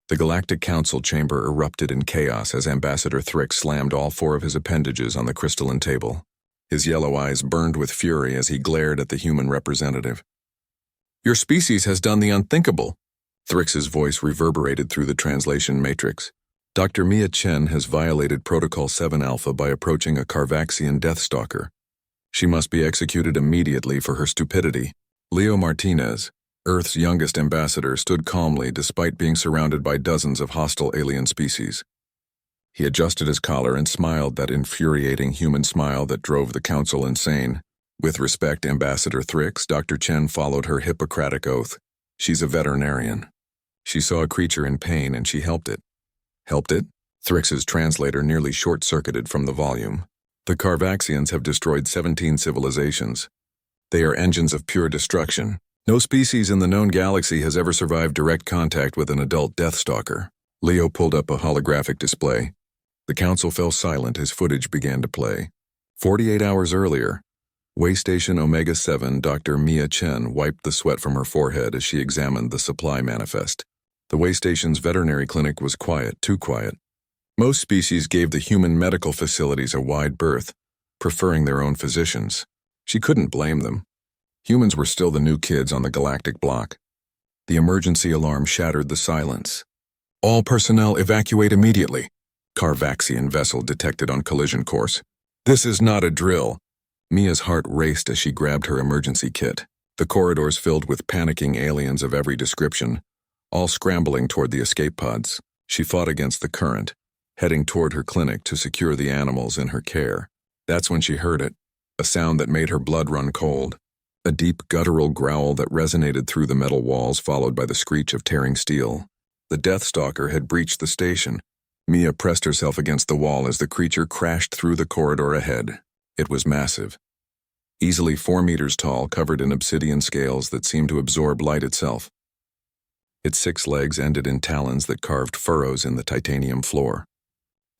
The Galactic Council chamber erupted in chaos as Ambassador Thrix slammed all 4 of his appendages on the crystalline table. His yellow eyes burned with fury as he glared at the human representative. "Your species has done the unthinkable." Thrix's voice reverberated through the translation matrix. "Dr. Mia Chen has violated Protocol 7 Alpha by approaching a Carvaxian Deathstalker. She must be executed immediately for her stupidity." Leo Martinez, Earth's youngest ambassador, stood calmly despite being surrounded by dozens of hostile alien species. He adjusted his collar and smiled that infuriating human smile that drove the council insane. "With respect, Ambassador Thrix," Dr. Chen followed her Hippocratic oath. "She's a veterinarian. She saw a creature in pain and she helped it." "Helped it?" Thrix's translator nearly short-circuited from the volume. "The Carvaxians have destroyed 17 civilizations. They are engines of pure destruction. No species in the known galaxy has ever survived direct contact with an adult Deathstalker." Leo pulled up a holographic display. The council fell silent as footage began to play. 48 hours earlier, Waystation Omega-7 Dr. Mia Chen wiped the sweat from her forehead as she examined the supply manifest. The Waystation's veterinary clinic was quiet, too quiet. Most species gave the human medical facilities a wide berth, preferring their own physicians. She couldn't blame them. Humans were still the new kids on the galactic block. The emergency alarm shattered the silence. "All personnel evacuate immediately." Carvaxian vessel detected on collision course. "This is not a drill." Mia's heart raced as she grabbed her emergency kit. The corridors filled with panicking aliens of every description, all scrambling toward the escape pods. She fought against the current, heading toward her clinic to secure the animals in her care. That's when she heard it, a sound that made her blood run cold. A deep guttural growl that resonated through the metal walls, followed by the screech of tearing steel. The Deathstalker had breached the station. Mia pressed herself against the wall as the creature crashed through the corridor ahead. It was massive. Easily 4 meters tall, covered in obsidian scales that seemed to absorb light itself. Its 6 legs ended in talons that carved furrows in the titanium floor.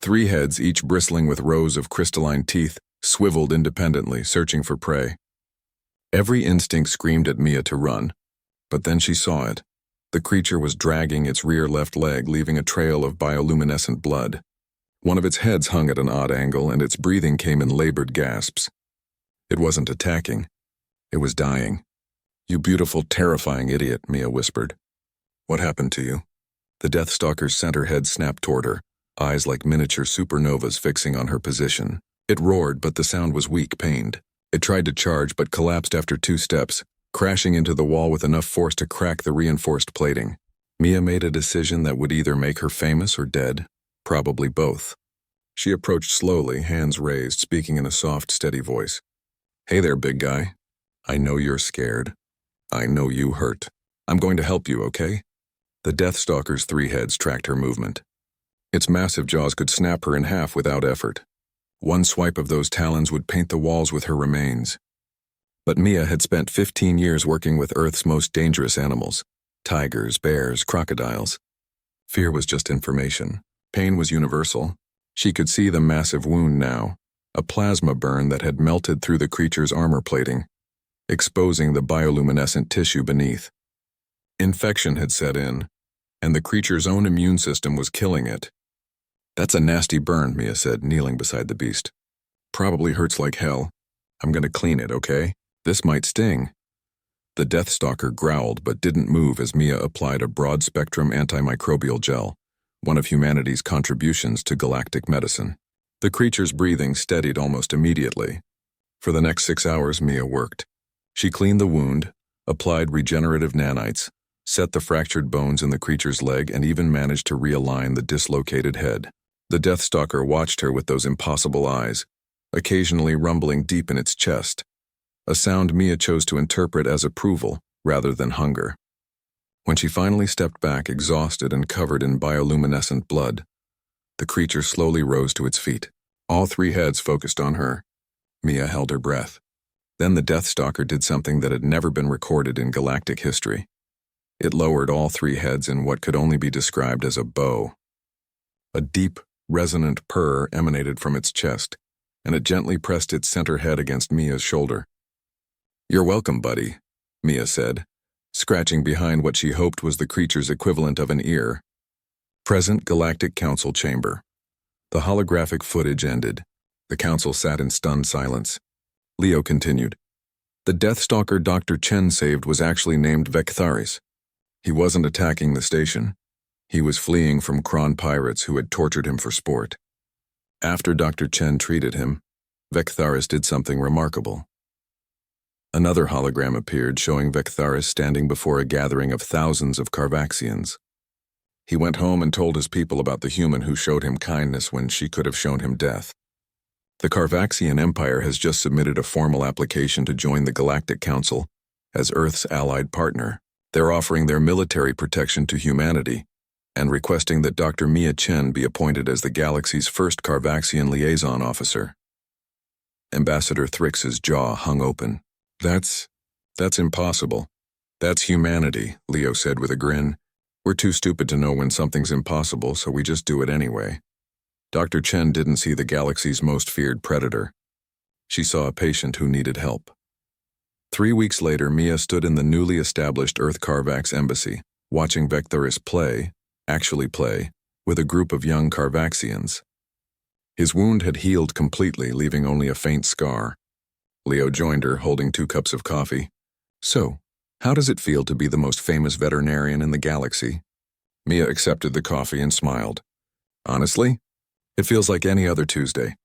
3 heads, each bristling with rows of crystalline teeth, swiveled independently, searching for prey. Every instinct screamed at Mia to run, but then she saw it. The creature was dragging its rear left leg, leaving a trail of bioluminescent blood. One of its heads hung at an odd angle, and its breathing came in labored gasps. It wasn't attacking. It was dying. "You beautiful, terrifying idiot," Mia whispered. "What happened to you?" The Deathstalker's center head snapped toward her, eyes like miniature supernovas fixing on her position. It roared, but the sound was weak, pained. It tried to charge, but collapsed after 2 steps, crashing into the wall with enough force to crack the reinforced plating. Mia made a decision that would either make her famous or dead, probably both. She approached slowly, hands raised, speaking in a soft, steady voice. "Hey there, big guy. I know you're scared. I know you hurt. I'm going to help you, okay?" The Deathstalker's 3 heads tracked her movement. Its massive jaws could snap her in half without effort. One swipe of those talons would paint the walls with her remains. But Mia had spent 15 years working with Earth's most dangerous animals: tigers, bears, crocodiles. Fear was just information. Pain was universal. She could see the massive wound now, a plasma burn that had melted through the creature's armor plating, exposing the bioluminescent tissue beneath. Infection had set in, and the creature's own immune system was killing it. "That's a nasty burn," Mia said, kneeling beside the beast. "Probably hurts like hell. I'm gonna clean it, okay? This might sting." The Deathstalker growled but didn't move as Mia applied a broad-spectrum antimicrobial gel, one of humanity's contributions to galactic medicine. The creature's breathing steadied almost immediately. For the next 6 hours, Mia worked. She cleaned the wound, applied regenerative nanites, set the fractured bones in the creature's leg, and even managed to realign the dislocated head. The Deathstalker watched her with those impossible eyes, occasionally rumbling deep in its chest, a sound Mia chose to interpret as approval rather than hunger. When she finally stepped back, exhausted and covered in bioluminescent blood, the creature slowly rose to its feet. All 3 heads focused on her. Mia held her breath. Then the Deathstalker did something that had never been recorded in galactic history. It lowered all 3 heads in what could only be described as a bow. A deep, resonant purr emanated from its chest, and it gently pressed its center head against Mia's shoulder. "You're welcome, buddy," Mia said, scratching behind what she hoped was the creature's equivalent of an ear. Present Galactic Council Chamber. The holographic footage ended. The council sat in stunned silence. Leo continued. The Deathstalker Dr. Chen saved was actually named Vectharis. He wasn't attacking the station. He was fleeing from Kron pirates who had tortured him for sport. After Dr. Chen treated him, Vectharis did something remarkable. Another hologram appeared showing Vectharis standing before a gathering of thousands of Carvaxians. He went home and told his people about the human who showed him kindness when she could have shown him death. The Carvaxian Empire has just submitted a formal application to join the Galactic Council as Earth's allied partner. They're offering their military protection to humanity and requesting that Dr. Mia Chen be appointed as the galaxy's first Carvaxian liaison officer. Ambassador Thrix's jaw hung open. That's impossible. That's humanity, Leo said with a grin. We're too stupid to know when something's impossible, so we just do it anyway. Dr. Chen didn't see the galaxy's most feared predator. She saw a patient who needed help. 3 weeks later, Mia stood in the newly established Earth Carvax embassy, watching Vectharis actually play, with a group of young Carvaxians. His wound had healed completely, leaving only a faint scar. Leo joined her, holding 2 cups of coffee. So, how does it feel to be the most famous veterinarian in the galaxy? Mia accepted the coffee and smiled. Honestly, it feels like any other Tuesday.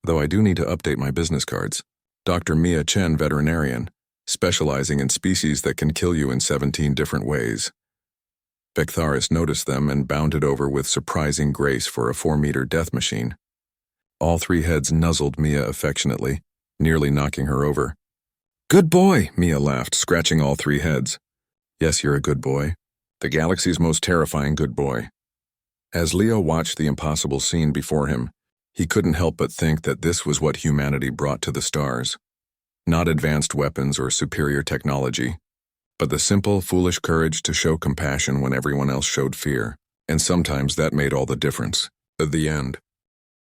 Though I do need to update my business cards. Dr. Mia Chen, veterinarian, specializing in species that can kill you in 17 different ways. Vectharis noticed them and bounded over with surprising grace for a 4-meter death machine. All 3 heads nuzzled Mia affectionately, nearly knocking her over. Good boy, Mia laughed, scratching all 3 heads. Yes, you're a good boy. The galaxy's most terrifying good boy. As Leo watched the impossible scene before him, he couldn't help but think that this was what humanity brought to the stars. Not advanced weapons or superior technology, but the simple, foolish courage to show compassion when everyone else showed fear. And sometimes that made all the difference. The end.